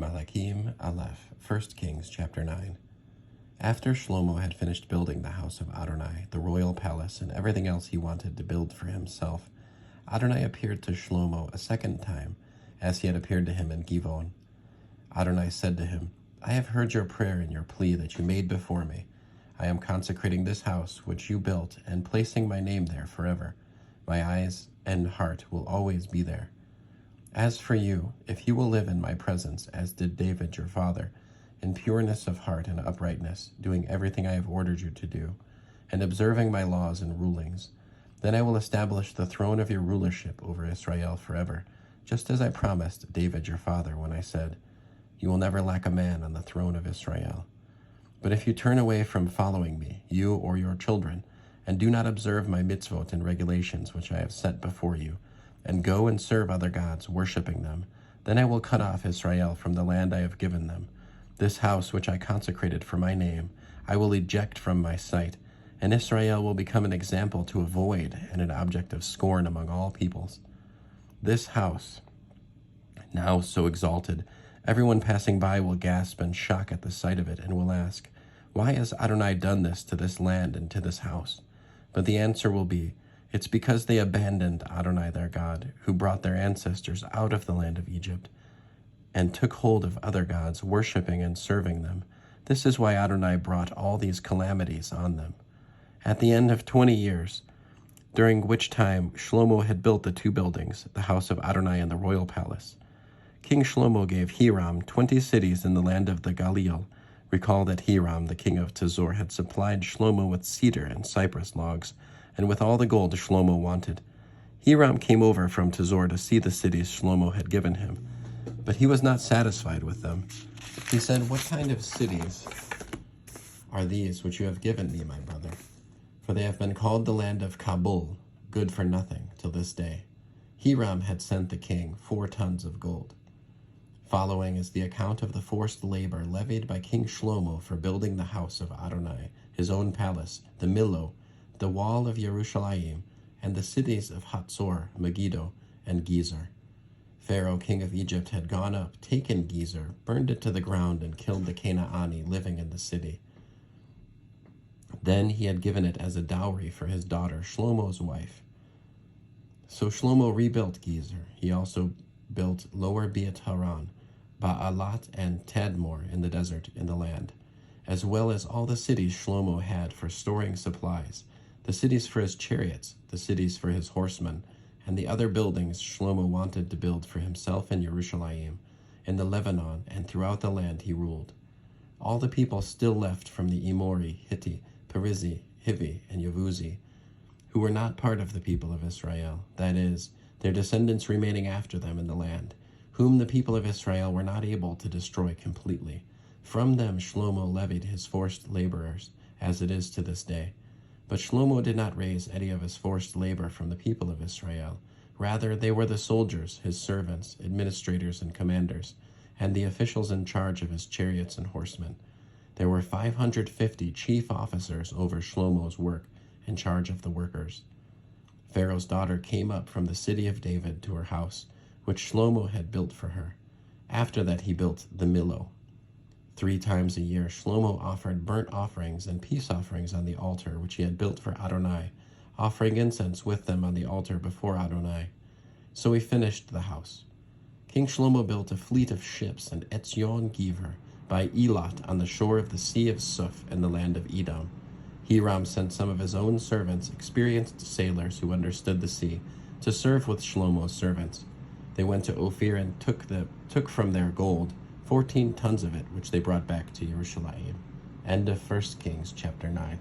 Malachim, Alef, 1 Kings chapter 9. After Shlomo had finished building the house of Adonai, the royal palace, and everything else he wanted to build for himself, Adonai appeared to Shlomo a second time, as he had appeared to him in Givon. Adonai said to him, I have heard your prayer and your plea that you made before me. I am consecrating this house which you built and placing my name there forever. My eyes and heart will always be there. As for you, if you will live in my presence, as did David your father, in pureness of heart and uprightness, doing everything I have ordered you to do, and observing my laws and rulings, then I will establish the throne of your rulership over Israel forever, just as I promised David your father when I said, you will never lack a man on the throne of Israel. But if you turn away from following me, you or your children, and do not observe my mitzvot and regulations which I have set before you, and go and serve other gods, worshiping them, then I will cut off Israel from the land I have given them. This house which I consecrated for my name, I will eject from my sight, and Israel will become an example to avoid and an object of scorn among all peoples. This house, now so exalted, everyone passing by will gasp and shock at the sight of it and will ask, why has Adonai done this to this land and to this house? But the answer will be, it's because they abandoned Adonai their God, who brought their ancestors out of the land of Egypt, and took hold of other gods, worshiping and serving them. This is why Adonai brought all these calamities on them. At the end of 20 years, during which time Shlomo had built the two buildings, the house of Adonai and the royal palace, King Shlomo gave Hiram 20 cities in the land of the Galil. Recall that Hiram, the king of Tizor, had supplied Shlomo with cedar and cypress logs, and with all the gold Shlomo wanted. Hiram came over from Tizor to see the cities Shlomo had given him, but he was not satisfied with them. He said, what kind of cities are these which you have given me, my brother? For they have been called the land of Kabul, good for nothing, till this day. Hiram had sent the king 4 tons of gold. Following is the account of the forced labor levied by King Shlomo for building the house of Adonai, his own palace, the Millo, the wall of Yerushalayim, and the cities of Hatzor, Megiddo, and Gezer. Pharaoh, king of Egypt, had gone up, taken Gezer, burned it to the ground, and killed the Canaani living in the city. Then he had given it as a dowry for his daughter, Shlomo's wife. So Shlomo rebuilt Gezer. He also built Lower Beit Haran, Baalat, and Tadmor in the desert in the land, as well as all the cities Shlomo had for storing supplies, the cities for his chariots, the cities for his horsemen, and the other buildings Shlomo wanted to build for himself in Yerushalayim, in the Lebanon, and throughout the land he ruled. All the people still left from the Emori, Hitti, Perizi, Hivi, and Yevuzi, who were not part of the people of Israel, that is, their descendants remaining after them in the land, whom the people of Israel were not able to destroy completely. From them Shlomo levied his forced laborers, as it is to this day. But Shlomo did not raise any of his forced labor from the people of Israel. Rather, they were the soldiers, his servants, administrators, and commanders, and the officials in charge of his chariots and horsemen. There were 550 chief officers over Shlomo's work, in charge of the workers. Pharaoh's daughter came up from the city of David to her house, which Shlomo had built for her. After that he built the Millo. 3 times a year Shlomo offered burnt offerings and peace offerings on the altar which he had built for Adonai, offering incense with them on the altar before Adonai. So he finished the house. King Shlomo built a fleet of ships in Etzion Gever by Elat on the shore of the Sea of Suf in the land of Edom. Hiram sent some of his own servants, experienced sailors who understood the sea, to serve with Shlomo's servants. They went to Ophir and took from their gold 14 tons of it, which they brought back to Yerushalayim. End of 1 Kings chapter 9.